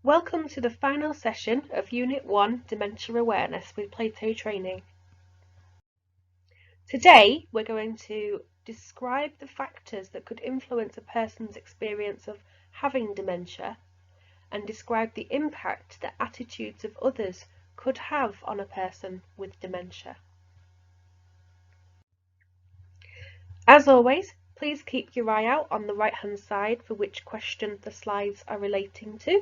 Welcome to the final session of Unit 1 Dementia Awareness with Plato Training. Today we're going to describe the factors that could influence a person's experience of having dementia and describe the impact that attitudes of others could have on a person with dementia. As always, please keep your eye out on the right hand side for which question the slides are relating to.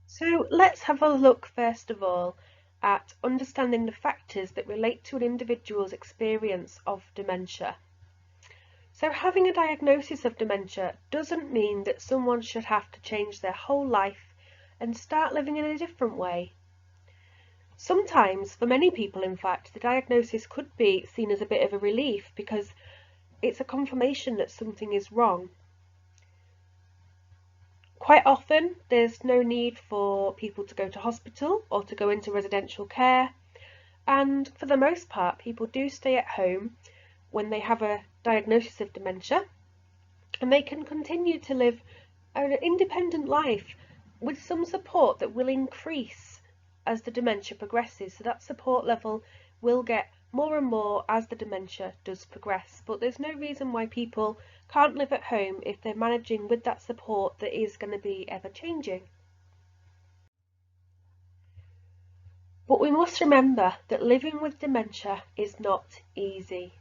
So let's have a look first of all at understanding the factors that relate to an individual's experience of dementia. So having a diagnosis of dementia doesn't mean that someone should have to change their whole life and start living in a different way. Sometimes, for many people in fact, the diagnosis could be seen as a bit of a relief because it's a confirmation that something is wrong. Quite often there's no need for people to go to hospital or to go into residential care, and for the most part people do stay at home when they have a diagnosis of dementia, and they can continue to live an independent life with some support that will increase as the dementia progresses. So that support level will get more and more as the dementia does progress, but there's no reason why people can't live at home if they're managing with that support that is going to be ever changing. But we must remember that living with dementia is not easy.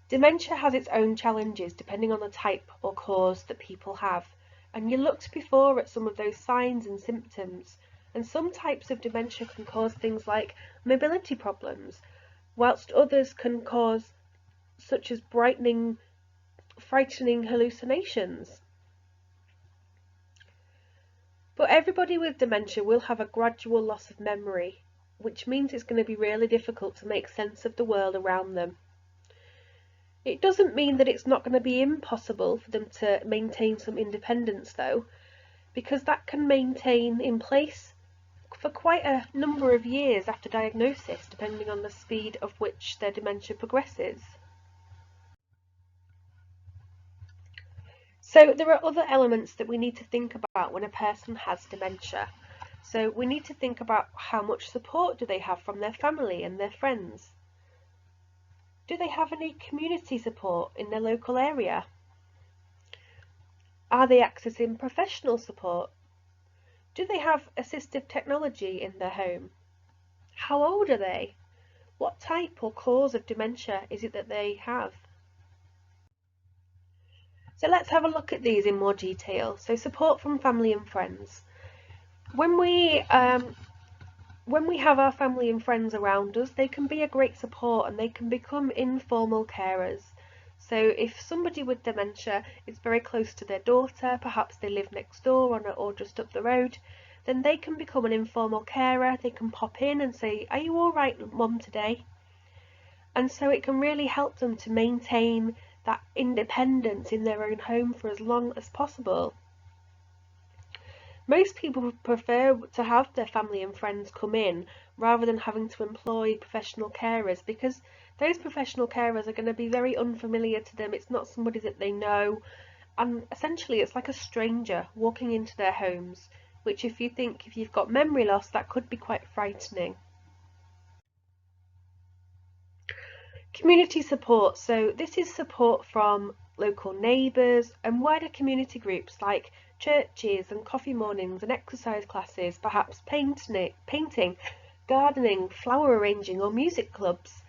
Dementia has its own challenges depending on the type or cause that people have, and you looked before at some of those signs and symptoms, and some types of dementia can cause things like mobility problems, whilst others can cause such as frightening hallucinations. But everybody with dementia will have a gradual loss of memory, which means it's going to be really difficult to make sense of the world around them. It doesn't mean that it's not going to be impossible for them to maintain some independence though, because that can maintain in place for quite a number of years after diagnosis, depending on the speed of which their dementia progresses. So there are other elements that we need to think about when a person has dementia. So we need to think about how much support do they have from their family and their friends. Do they have any community support in their local area? Are they accessing professional support? Do they have assistive technology in their home? How old are they? What type or cause of dementia is it that they have? So let's have a look at these in more detail. So support from family and friends. When we have our family and friends around us, they can be a great support and they can become informal carers. So if somebody with dementia is very close to their daughter, perhaps they live next door or just up the road, then they can become an informal carer. They can pop in and say, "Are you all right, Mum, today?" And so it can really help them to maintain that independence in their own home for as long as possible. Most people prefer to have their family and friends come in rather than having to employ professional carers, because those professional carers are going to be very unfamiliar to them. It's not somebody that they know, and essentially it's like a stranger walking into their homes, which if you've got memory loss, that could be quite frightening. Community support. So this is support from local neighbours and wider community groups like churches and coffee mornings and exercise classes, perhaps painting, gardening, flower arranging or music clubs.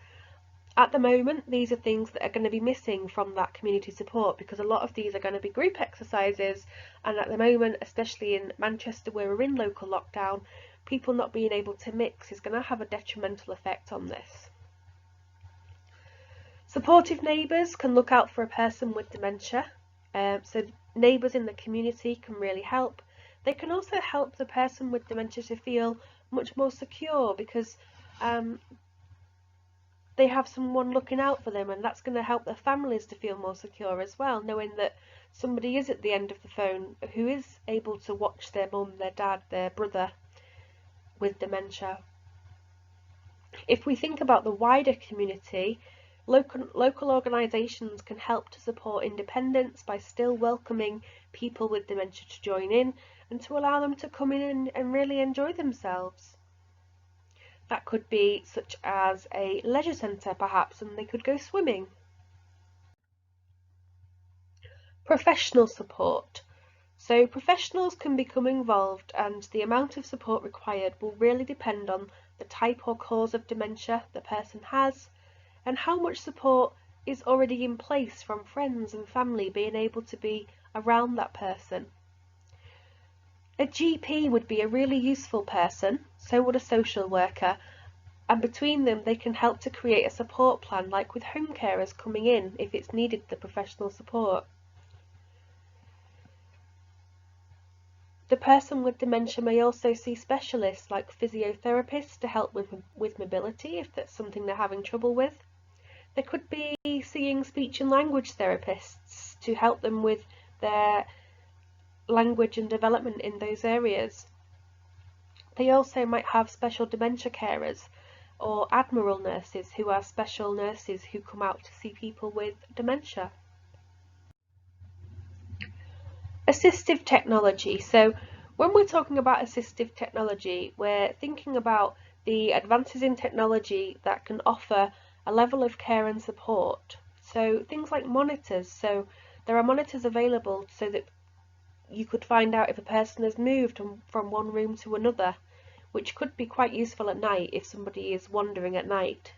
At the moment, these are things that are going to be missing from that community support because a lot of these are going to be group exercises, and at the moment, especially in Manchester where we're in local lockdown, people not being able to mix is going to have a detrimental effect on this. Supportive neighbours can look out for a person with dementia, so neighbours in the community can really help. They can also help the person with dementia to feel much more secure because they have someone looking out for them, and that's going to help their families to feel more secure as well, knowing that somebody is at the end of the phone who is able to watch their mum, their dad, their brother with dementia. If we think about the wider community, Local organisations can help to support independence by still welcoming people with dementia to join in and to allow them to come in and really enjoy themselves. That could be such as a leisure centre perhaps, and they could go swimming. Professional support. So professionals can become involved, and the amount of support required will really depend on the type or cause of dementia the person has and how much support is already in place from friends and family being able to be around that person. A GP would be a really useful person, so would a social worker, and between them they can help to create a support plan, like with home carers coming in if it's needed the professional support. The person with dementia may also see specialists like physiotherapists to help with mobility if that's something they're having trouble with. They could be seeing speech and language therapists to help them with their language and development in those areas. They also might have special dementia carers or admiral nurses, who are special nurses who come out to see people with dementia. Assistive technology. So when we're talking about assistive technology, we're thinking about the advances in technology that can offer a level of care and support. So things like monitors. So there are monitors available so that you could find out if a person has moved from one room to another, which could be quite useful at night if somebody is wandering at night.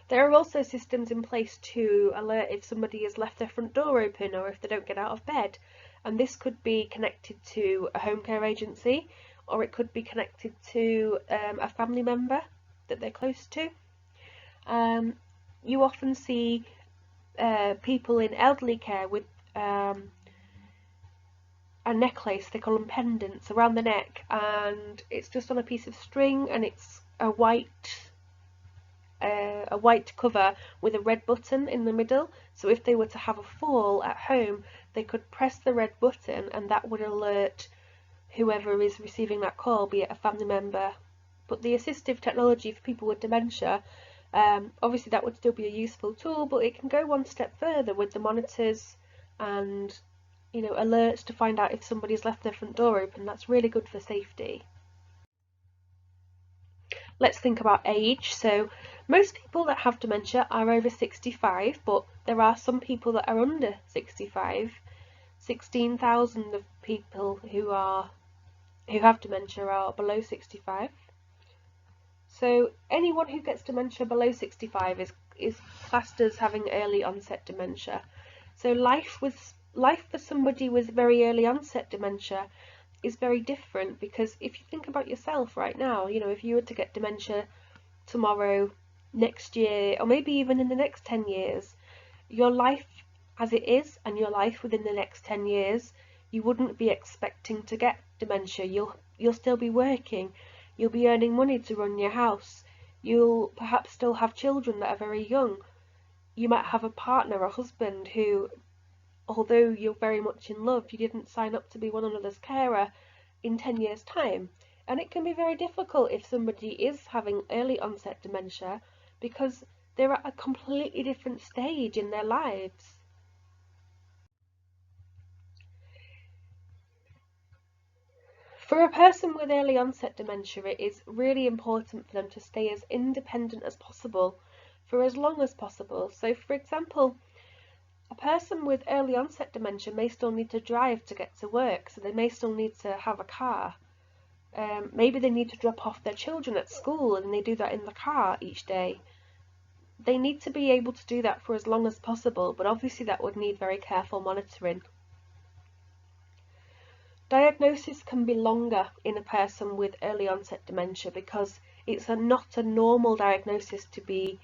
There are also systems in place to alert if somebody has left their front door open or if they don't get out of bed, and this could be connected to a home care agency, or it could be connected to a family member that they're close to. You often see people in elderly care with a necklace, they call them pendants, around the neck, and it's just on a piece of string, and it's a white cover with a red button in the middle, so if they were to have a fall at home they could press the red button and that would alert whoever is receiving that call, be it a family member. But the assistive technology for people with dementia, obviously that would still be a useful tool, but it can go one step further with the monitors and alerts to find out if somebody's left their front door open. That's really good for safety. Let's think about age. So most people that have dementia are over 65, but there are some people that are under 65. 16,000 of people who have dementia are below 65. So anyone who gets dementia below 65 is classed as having early onset dementia. So life for somebody with very early onset dementia is very different, because if you think about yourself right now, if you were to get dementia tomorrow, next year, or maybe even in the next 10 years, your life as it is and your life within the next 10 years, you wouldn't be expecting to get dementia. You'll still be working, you'll be earning money to run your house, you'll perhaps still have children that are very young, you might have a partner, a husband who, although you're very much in love, you didn't sign up to be one another's carer in 10 years' time. And it can be very difficult if somebody is having early onset dementia, because they're at a completely different stage in their lives. For a person with early onset dementia, it is really important for them to stay as independent as possible for as long as possible. So, for example, a person with early onset dementia may still need to drive to get to work, so they may still need to have a car. Maybe they need to drop off their children at school and they do that in the car each day. They need to be able to do that for as long as possible, but obviously that would need very careful monitoring. Diagnosis can be longer in a person with early onset dementia because it's not a normal diagnosis to be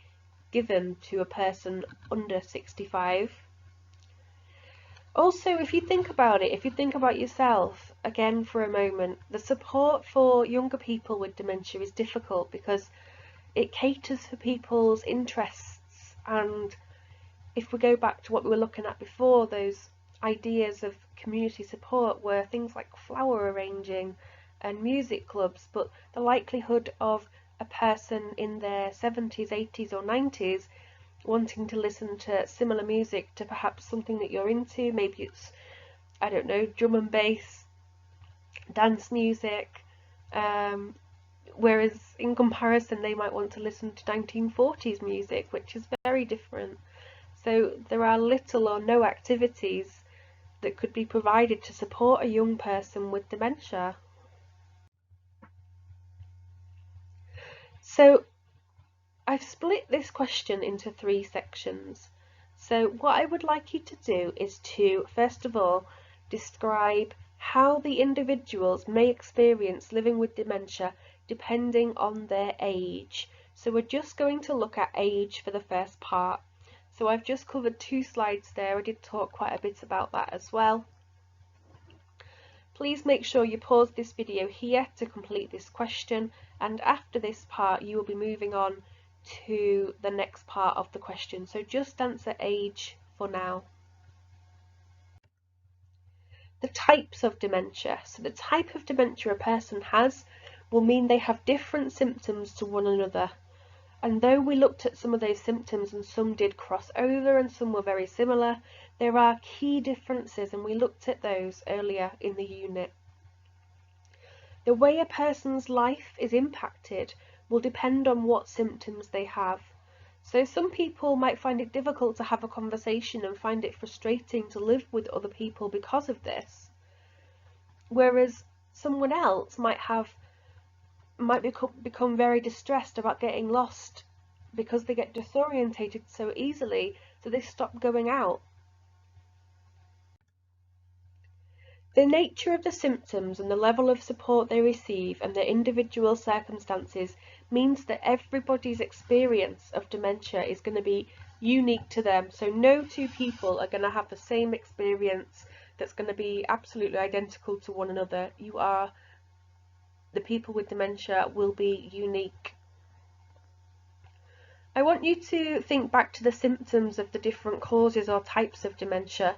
given to a person under 65. Also, if you think about it, if you think about yourself again for a moment, the support for younger people with dementia is difficult because it caters for people's interests. And if we go back to what we were looking at before, those ideas of community support were things like flower arranging and music clubs, but the likelihood of a person in their 70s, 80s or 90s wanting to listen to similar music to perhaps something that you're into. Maybe it's, I don't know, drum and bass, dance music, whereas in comparison they might want to listen to 1940s music, which is very different. So there are little or no activities that could be provided to support a young person with dementia. So I've split this question into 3 sections. So what I would like you to do is to, first of all, describe how the individuals may experience living with dementia depending on their age. So we're just going to look at age for the first part. So I've just covered 2 slides there. I did talk quite a bit about that as well. Please make sure you pause this video here to complete this question, and after this part you will be moving on to the next part of the question. So just answer age for now. The types of dementia. So the type of dementia a person has will mean they have different symptoms to one another. And though we looked at some of those symptoms and some did cross over and some were very similar, there are key differences, and we looked at those earlier in the unit. The way a person's life is impacted will depend on what symptoms they have. So some people might find it difficult to have a conversation and find it frustrating to live with other people because of this, whereas someone else might become very distressed about getting lost because they get disorientated so easily, so they stop going out. The nature of the symptoms and the level of support they receive and their individual circumstances means that everybody's experience of dementia is going to be unique to them. So no 2 people are going to have the same experience that's going to be absolutely identical to one another. The people with dementia will be unique. I want you to think back to the symptoms of the different causes or types of dementia.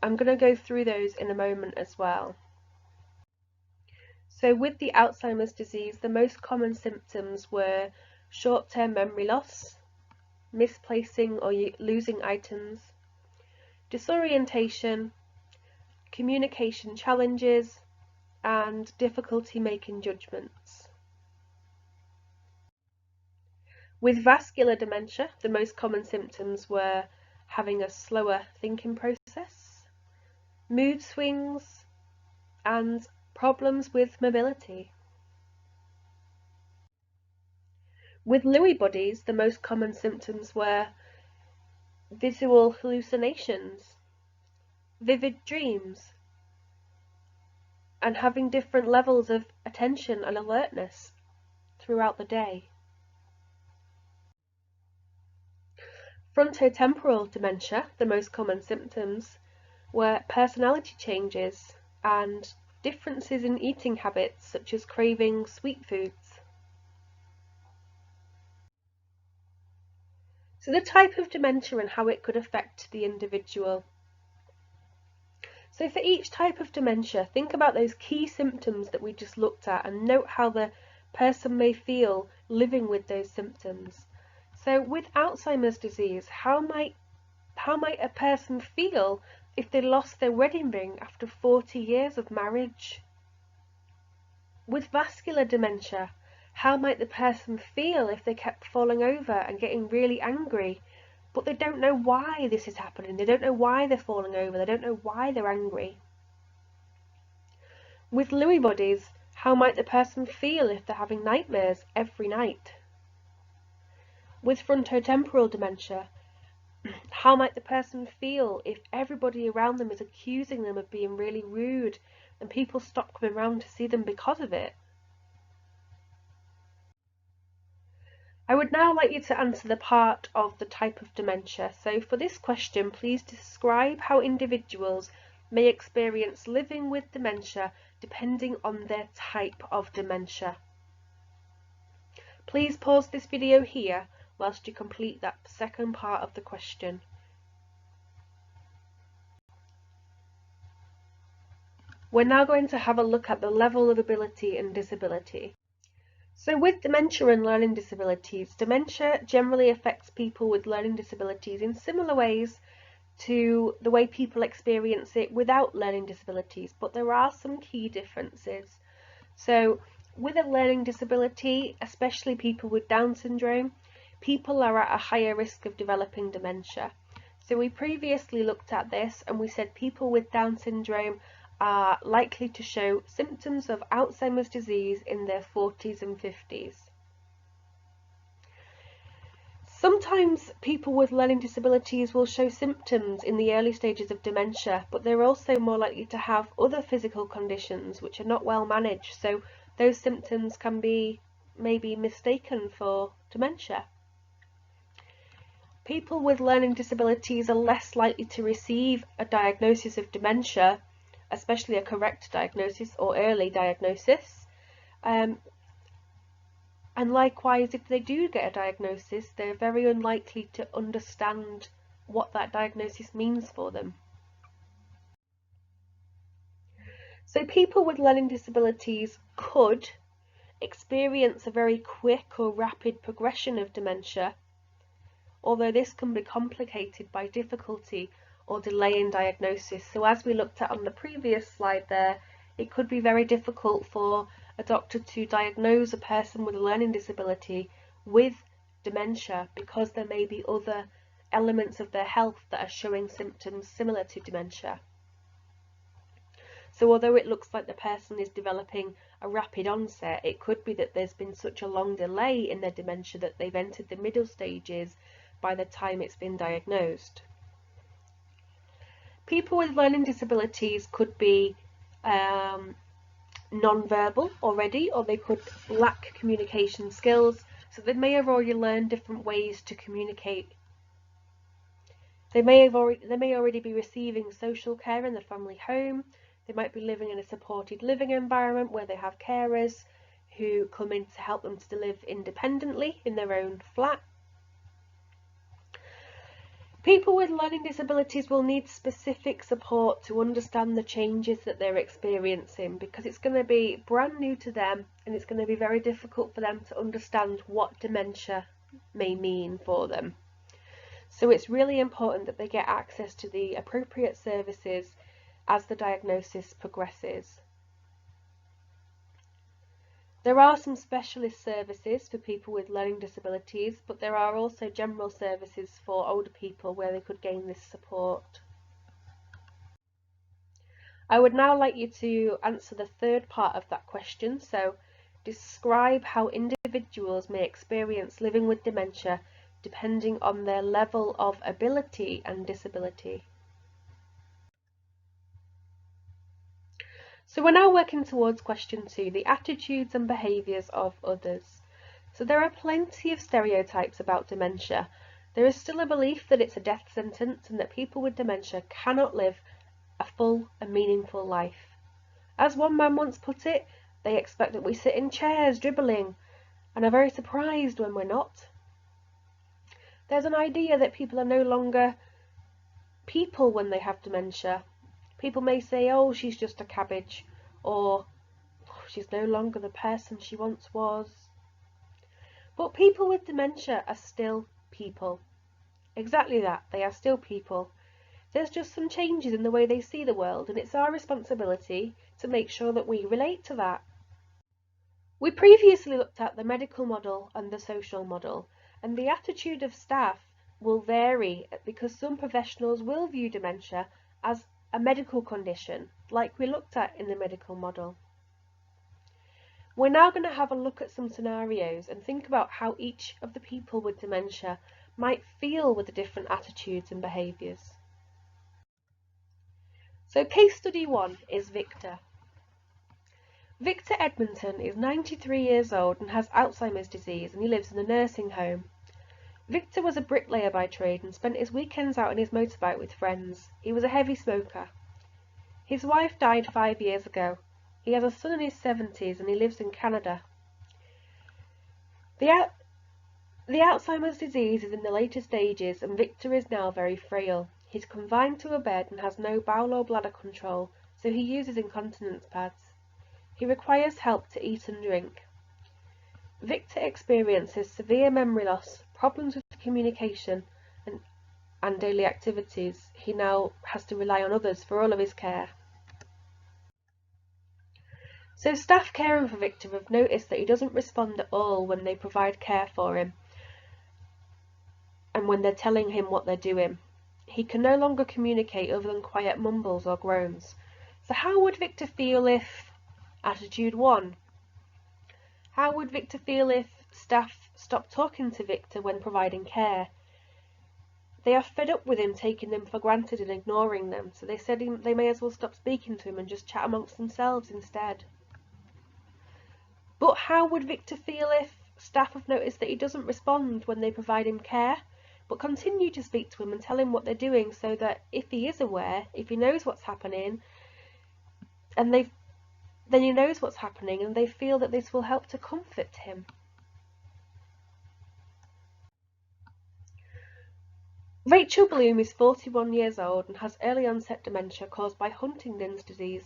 I'm going to go through those in a moment as well. So with the Alzheimer's disease, the most common symptoms were short-term memory loss, misplacing or losing items, disorientation, communication challenges, and difficulty making judgments. With vascular dementia, the most common symptoms were having a slower thinking process, mood swings, and problems with mobility. With Lewy bodies, the most common symptoms were visual hallucinations, vivid dreams, and having different levels of attention and alertness throughout the day. Frontotemporal dementia, the most common symptoms, were personality changes and differences in eating habits, such as craving sweet foods. So the type of dementia and how it could affect the individual. So for each type of dementia, think about those key symptoms that we just looked at and note how the person may feel living with those symptoms. So with Alzheimer's disease, how might a person feel if they lost their wedding ring after 40 years of marriage? With vascular dementia, how might the person feel if they kept falling over and getting really angry, but they don't know why this is happening? They don't know why they're falling over. They don't know why they're angry. With Lewy bodies, how might the person feel if they're having nightmares every night? With frontotemporal dementia, how might the person feel if everybody around them is accusing them of being really rude and people stop coming around to see them because of it? I would now like you to answer the part of the type of dementia. So for this question, please describe how individuals may experience living with dementia depending on their type of dementia. Please pause this video here whilst you complete that second part of the question. We're now going to have a look at the level of ability and disability. So with dementia and learning disabilities, dementia generally affects people with learning disabilities in similar ways to the way people experience it without learning disabilities, but there are some key differences. So with a learning disability, especially people with Down syndrome, people are at a higher risk of developing dementia. So we previously looked at this and we said people with Down syndrome are likely to show symptoms of Alzheimer's disease in their 40s and 50s. Sometimes people with learning disabilities will show symptoms in the early stages of dementia, but they're also more likely to have other physical conditions which are not well managed, so those symptoms can be maybe mistaken for dementia. People with learning disabilities are less likely to receive a diagnosis of dementia, especially a correct diagnosis or early diagnosis. And likewise, if they do get a diagnosis, they're very unlikely to understand what that diagnosis means for them. So people with learning disabilities could experience a very quick or rapid progression of dementia, although this can be complicated by difficulty or delay in diagnosis. So as we looked at on the previous slide there, it could be very difficult for a doctor to diagnose a person with a learning disability with dementia because there may be other elements of their health that are showing symptoms similar to dementia. So although it looks like the person is developing a rapid onset, it could be that there's been such a long delay in their dementia that they've entered the middle stages by the time it's been diagnosed. People with learning disabilities could be non-verbal already, or they could lack communication skills, so they may have already learned different ways to communicate. They may already be receiving social care in the family home. They might be living in a supported living environment where they have carers who come in to help them to live independently in their own flat. People with learning disabilities will need specific support to understand the changes that they're experiencing, because it's going to be brand new to them and it's going to be very difficult for them to understand what dementia may mean for them. So it's really important that they get access to the appropriate services as the diagnosis progresses. There are some specialist services for people with learning disabilities, but there are also general services for older people where they could gain this support. I would now like you to answer the third part of that question. So, describe how individuals may experience living with dementia depending on their level of ability and disability. So we're now working towards question 2, the attitudes and behaviours of others. So there are plenty of stereotypes about dementia. There is still a belief that it's a death sentence and that people with dementia cannot live a full and meaningful life. As one man once put it, they expect that we sit in chairs dribbling and are very surprised when we're not. There's an idea that people are no longer people when they have dementia. People may say, oh, she's just a cabbage, or oh, she's no longer the person she once was. But people with dementia are still people. Exactly that, they are still people. There's just some changes in the way they see the world, and it's our responsibility to make sure that we relate to that. We previously looked at the medical model and the social model, and the attitude of staff will vary because some professionals will view dementia as a medical condition, like we looked at in the medical model. We're now going to have a look at some scenarios and think about how each of the people with dementia might feel with the different attitudes and behaviours. So case study 1 is Victor. Victor Edmonton is 93 years old and has Alzheimer's disease, and he lives in a nursing home. Victor was a bricklayer by trade and spent his weekends out on his motorbike with friends. He was a heavy smoker. His wife died 5 years ago. He has a son in his 70s and he lives in Canada. The Alzheimer's disease is in the later stages and Victor is now very frail. He's confined to a bed and has no bowel or bladder control, so he uses incontinence pads. He requires help to eat and drink. Victor experiences severe memory loss, problems with communication, and daily activities. He now has to rely on others for all of his care. So staff caring for Victor have noticed that he doesn't respond at all when they provide care for him and when they're telling him what they're doing. He can no longer communicate other than quiet mumbles or groans. So how would Victor feel if... Attitude 1. How would Victor feel if staff stopped talking to Victor when providing care? They are fed up with him taking them for granted and ignoring them, so they said they may as well stop speaking to him and just chat amongst themselves instead. But how would Victor feel if staff have noticed that he doesn't respond when they provide him care, but continue to speak to him and tell him what they're doing, so that if he is aware, if he knows what's happening, and then he knows what's happening and they feel that this will help to comfort him? Rachel Bloom is 41 years old and has early onset dementia caused by Huntington's disease.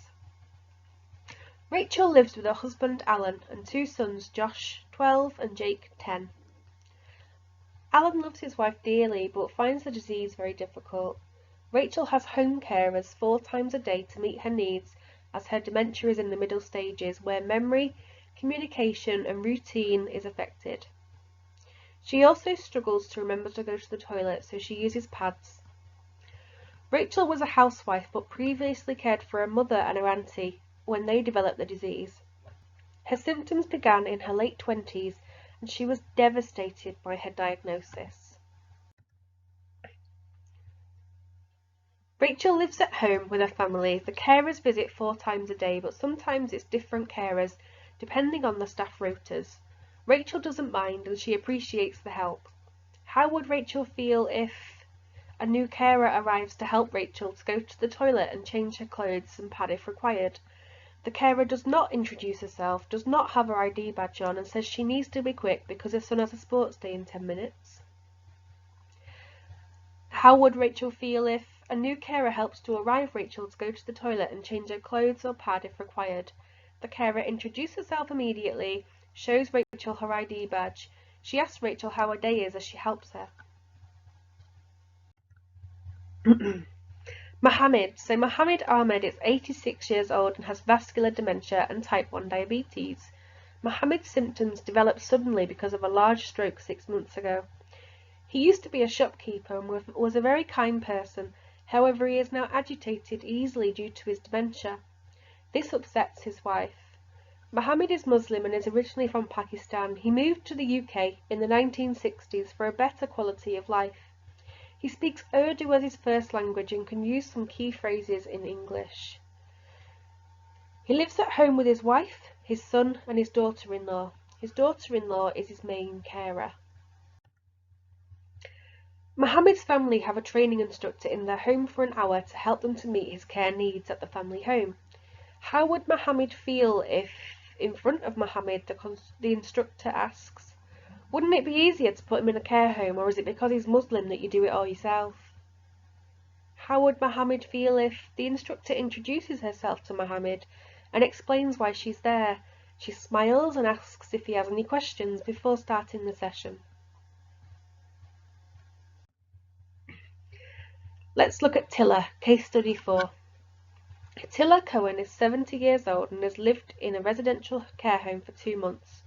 Rachel lives with her husband Alan and two sons, Josh, 12, and Jake, 10. Alan loves his wife dearly but finds the disease very difficult. Rachel has home carers 4 times a day to meet her needs, as her dementia is in the middle stages where memory, communication and routine is affected. She also struggles to remember to go to the toilet, so she uses pads. Rachel was a housewife but previously cared for her mother and her auntie when they developed the disease. Her symptoms began in her late 20s and she was devastated by her diagnosis. Rachel lives at home with her family. The carers visit 4 times a day, but sometimes it's different carers depending on the staff rotas. Rachel doesn't mind and she appreciates the help. How would Rachel feel if a new carer arrives to help Rachel to go to the toilet and change her clothes and pad if required? The carer does not introduce herself, does not have her ID badge on, and says she needs to be quick because her son has a sports day in 10 minutes. How would Rachel feel if a new carer helps to arrive Rachel to go to the toilet and change her clothes or pad if required? The carer introduces herself immediately, shows Rachel her ID badge. She asks Rachel how her day is as she helps her. Mohammed. So Mohammed Ahmed is 86 years old and has vascular dementia and type 1 diabetes. Mohammed's symptoms developed suddenly because of a large stroke 6 months ago. He used to be a shopkeeper and was a very kind person. However, he is now agitated easily due to his dementia. This upsets his wife. Mohammed is Muslim and is originally from Pakistan. He moved to the UK in the 1960s for a better quality of life. He speaks Urdu as his first language and can use some key phrases in English. He lives at home with his wife, his son and his daughter-in-law. His daughter-in-law is his main carer. Mohammed's family have a training instructor in their home for an hour to help them to meet his care needs at the family home. How would Mohammed feel if, in front of Mohammed, the instructor asks, "Wouldn't it be easier to put him in a care home, or is it because he's Muslim that you do it all yourself?" How would Mohammed feel if the instructor introduces herself to Mohammed and explains why she's there? She smiles and asks if he has any questions before starting the session. Let's look at Tilla, case study 4. Tilla Cohen is 70 years old and has lived in a residential care home for 2 months.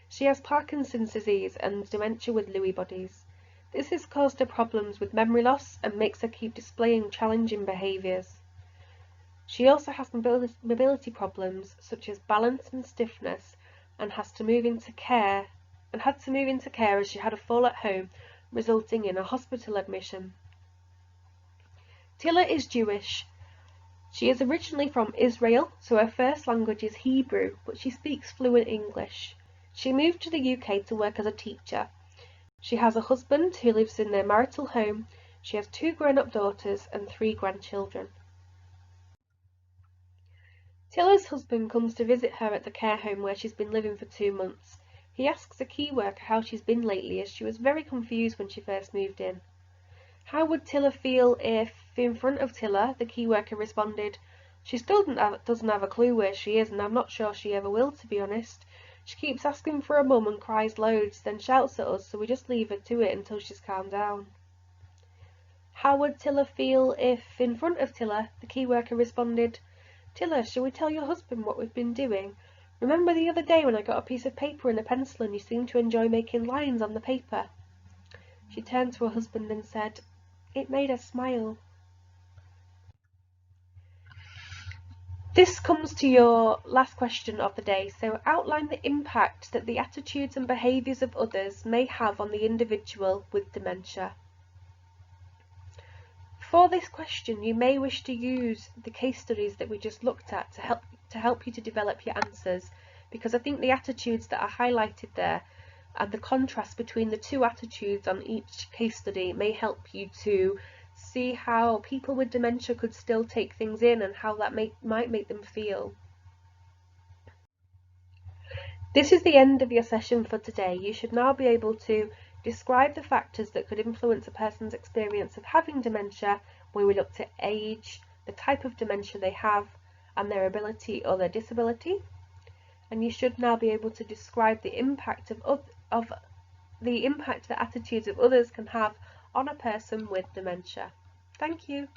She has Parkinson's disease and dementia with Lewy bodies. This has caused her problems with memory loss and makes her keep displaying challenging behaviours. She also has mobility problems such as balance and stiffness and had to move into care as she had a fall at home, resulting in a hospital admission. Tilla is Jewish. She is originally from Israel, so her first language is Hebrew, but she speaks fluent English. She moved to the UK to work as a teacher. She has a husband who lives in their marital home. She has 2 grown-up daughters and 3 grandchildren. Tilla's husband comes to visit her at the care home where she's been living for 2 months. He asks a key worker how she's been lately, as she was very confused when she first moved in. How would Tilla feel if, in front of Tilla, the key worker responded, "She still doesn't have a clue where she is, and I'm not sure she ever will, to be honest. She keeps asking for a mum and cries loads, then shouts at us, so we just leave her to it until she's calmed down. How would Tilla feel if, in front of Tilla, the key worker responded, Tilla, shall we tell your husband what we've been doing? Remember the other day when I got a piece of paper and a pencil and you seemed to enjoy making lines on the paper? She turned to her husband and said, It made us smile. This comes to your last question of the day, so outline the impact that the attitudes and behaviours of others may have on the individual with dementia. For this question, you may wish to use the case studies that we just looked at to help you to develop your answers, because I think the attitudes that are highlighted there and the contrast between the two attitudes on each case study may help you to see how people with dementia could still take things in and how that might make them feel. This is the end of your session for today. You should now be able to describe the factors that could influence a person's experience of having dementia, where we looked at age, the type of dementia they have, and their ability or their disability. And you should now be able to describe the impact the impact that attitudes of others can have on a person with dementia. Thank you.